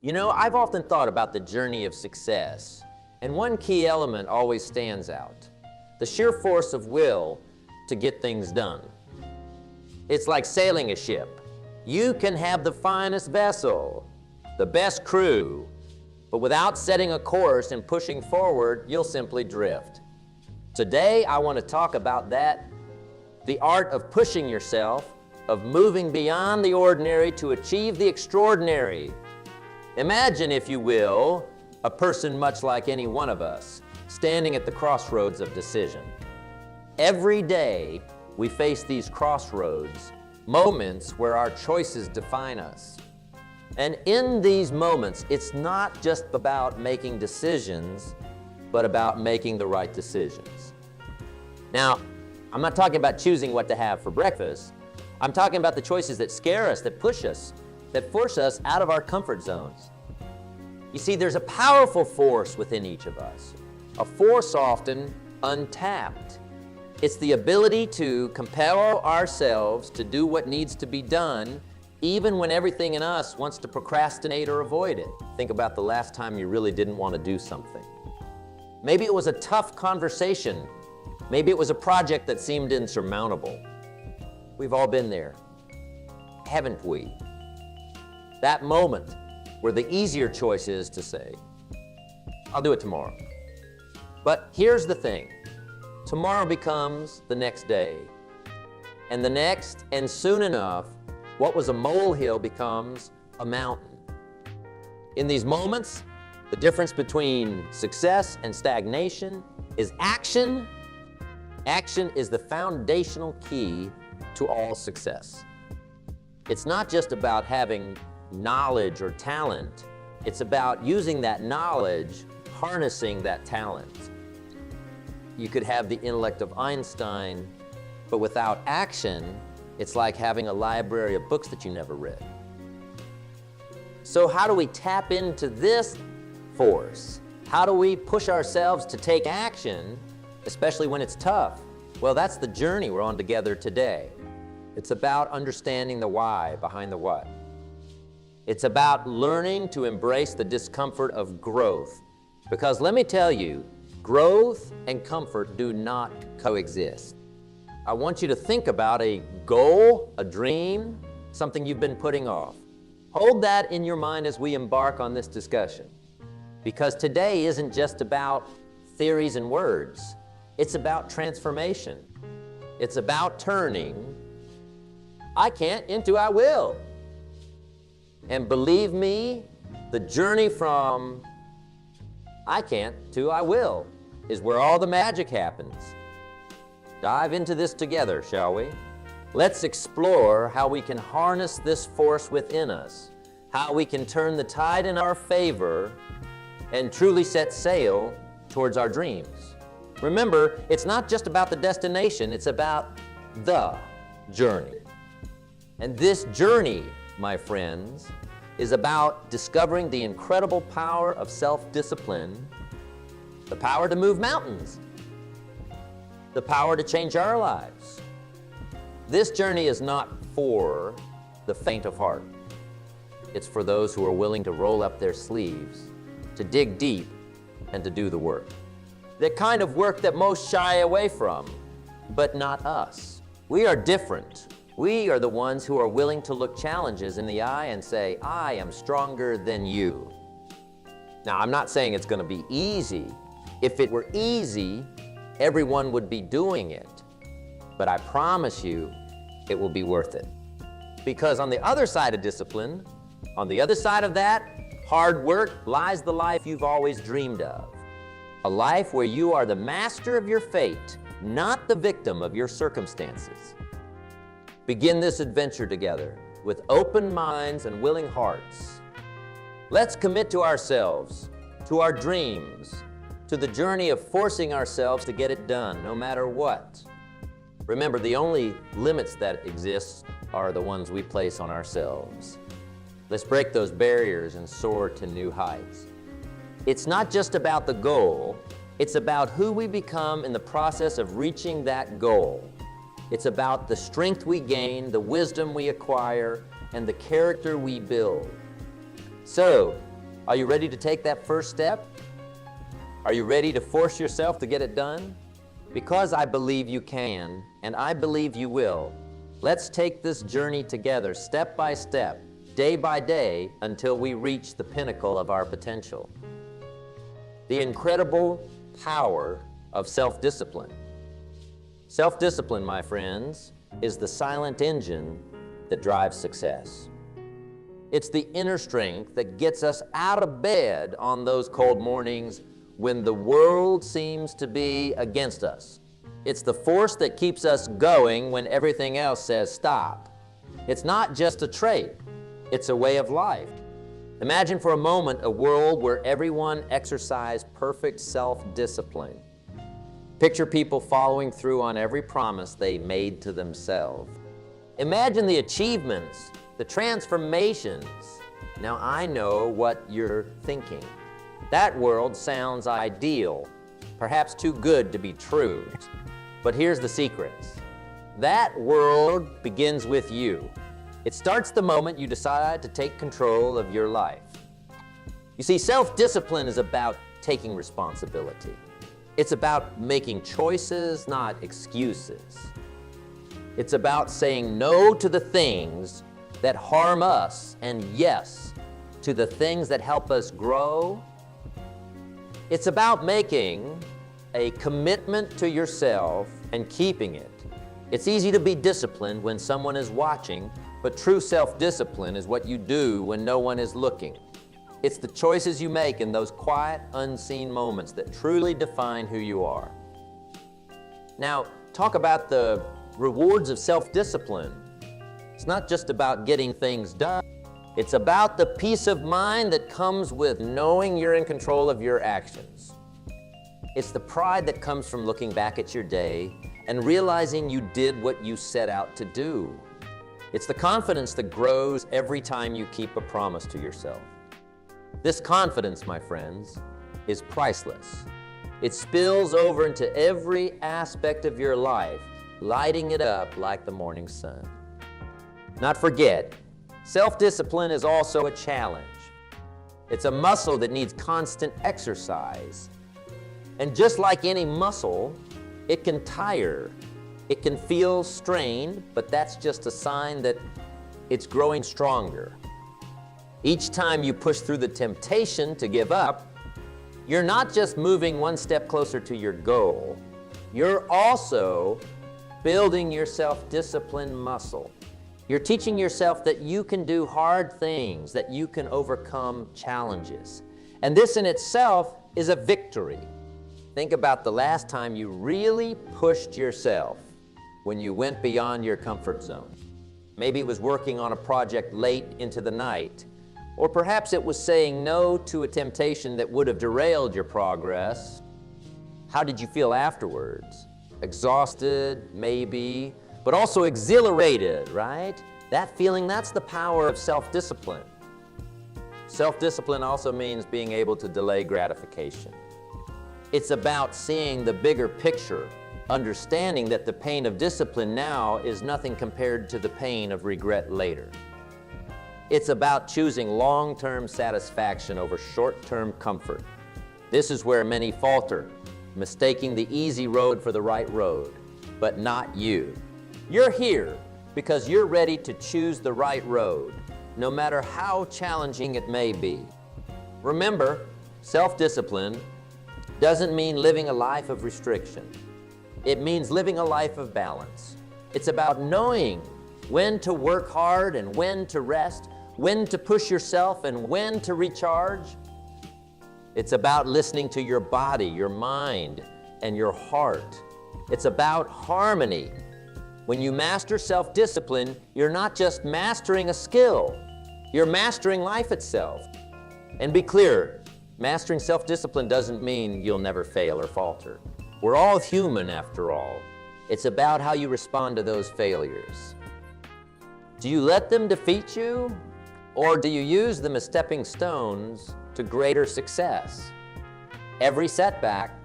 You know, I've often thought about the journey of success, and one key element always stands out: the sheer force of will to get things done. It's like sailing a ship. You can have the finest vessel, the best crew, but without setting a course and pushing forward, you'll simply drift. Today, I want to talk about that, the art of pushing yourself, of moving beyond the ordinary to achieve the extraordinary. Imagine, if you will, a person much like any one of us, standing at the crossroads of decision. Every day, we face these crossroads, moments where our choices define us. And in these moments, it's not just about making decisions, but about making the right decisions. Now, I'm not talking about choosing what to have for breakfast. I'm talking about the choices that scare us, that push us, that force us out of our comfort zones. You see, there's a powerful force within each of us, a force often untapped. It's the ability to compel ourselves to do what needs to be done, even when everything in us wants to procrastinate or avoid it. Think about the last time you really didn't want to do something. Maybe it was a tough conversation. Maybe it was a project that seemed insurmountable. We've all been there, haven't we? That moment where the easier choice is to say, I'll do it tomorrow. But here's the thing. Tomorrow becomes the next day, and the next, and soon enough, what was a molehill becomes a mountain. In these moments, the difference between success and stagnation is action. Action is the foundational key to all success. It's not just about having knowledge or talent. It's about using that knowledge, harnessing that talent. You could have the intellect of Einstein, but without action, it's like having a library of books that you never read. So how do we tap into this force? How do we push ourselves to take action, especially when it's tough? Well, that's the journey we're on together today. It's about understanding the why behind the what. It's about learning to embrace the discomfort of growth. Because let me tell you, growth and comfort do not coexist. I want you to think about a goal, a dream, something you've been putting off. Hold that in your mind as we embark on this discussion. Because today isn't just about theories and words. It's about transformation. It's about turning I can't into I will. And believe me, the journey from I can't to I will is where all the magic happens. Dive into this together, shall we? Let's explore how we can harness this force within us, how we can turn the tide in our favor and truly set sail towards our dreams. Remember, it's not just about the destination, it's about the journey. And this journey, my friends, is about discovering the incredible power of self-discipline, the power to move mountains, the power to change our lives. This journey is not for the faint of heart. It's for those who are willing to roll up their sleeves, to dig deep, and to do the work. The kind of work that most shy away from, but not us. We are different. We are the ones who are willing to look challenges in the eye and say, I am stronger than you. Now, I'm not saying it's going to be easy. If it were easy, everyone would be doing it. But I promise you, it will be worth it. Because on the other side of discipline, on the other side of that, hard work, lies the life you've always dreamed of. A life where you are the master of your fate, not the victim of your circumstances. Begin this adventure together with open minds and willing hearts. Let's commit to ourselves, to our dreams, to the journey of forcing ourselves to get it done, no matter what. Remember, the only limits that exist are the ones we place on ourselves. Let's break those barriers and soar to new heights. It's not just about the goal, it's about who we become in the process of reaching that goal. It's about the strength we gain, the wisdom we acquire, and the character we build. So, Are you ready to take that first step? Are you ready to force yourself to get it done? Because I believe you can, and I believe you will, let's take this journey together, step by step, day by day, until we reach the pinnacle of our potential. The incredible power of self-discipline. Self-discipline, my friends, is the silent engine that drives success. It's the inner strength that gets us out of bed on those cold mornings when the world seems to be against us. It's the force that keeps us going when everything else says stop. It's not just a trait, it's a way of life. Imagine for a moment a world where everyone exercised perfect self-discipline. Picture people following through on every promise they made to themselves. Imagine the achievements, the transformations. Now I know what you're thinking. That world sounds ideal, perhaps too good to be true. But here's the secret. That world begins with you. It starts the moment you decide to take control of your life. You see, self-discipline is about taking responsibility. It's about making choices, not excuses. It's about saying no to the things that harm us and yes to the things that help us grow. It's about making a commitment to yourself and keeping it. It's easy to be disciplined when someone is watching, but true self-discipline is what you do when no one is looking. It's the choices you make in those quiet, unseen moments that truly define who you are. Now, talk about the rewards of self-discipline. It's not just about getting things done. It's about the peace of mind that comes with knowing you're in control of your actions. It's the pride that comes from looking back at your day and realizing you did what you set out to do. It's the confidence that grows every time you keep a promise to yourself. This confidence, my friends, is priceless. It spills over into every aspect of your life, lighting it up like the morning sun. Not forget, self-discipline is also a challenge. It's a muscle that needs constant exercise. And just like any muscle, it can tire. It can feel strained, but that's just a sign that it's growing stronger. Each time you push through the temptation to give up, you're not just moving one step closer to your goal, you're also building your self-discipline muscle. You're teaching yourself that you can do hard things, that you can overcome challenges. And this in itself is a victory. Think about the last time you really pushed yourself when you went beyond your comfort zone. Maybe it was working on a project late into the night, or perhaps it was saying no to a temptation that would have derailed your progress. How did you feel afterwards? Exhausted, maybe, but also exhilarated, right? That feeling, that's the power of self-discipline. Self-discipline also means being able to delay gratification. It's about seeing the bigger picture, understanding that the pain of discipline now is nothing compared to the pain of regret later. It's about choosing long-term satisfaction over short-term comfort. This is where many falter, mistaking the easy road for the right road, but not you. You're here because you're ready to choose the right road, no matter how challenging it may be. Remember, self-discipline doesn't mean living a life of restriction. It means living a life of balance. It's about knowing when to work hard and when to rest, when to push yourself and when to recharge. It's about listening to your body, your mind, and your heart. It's about harmony. When you master self-discipline, you're not just mastering a skill, you're mastering life itself. And be clear, mastering self-discipline doesn't mean you'll never fail or falter. We're all human after all. It's about how you respond to those failures. Do you let them defeat you, or do you use them as stepping stones to greater success? Every setback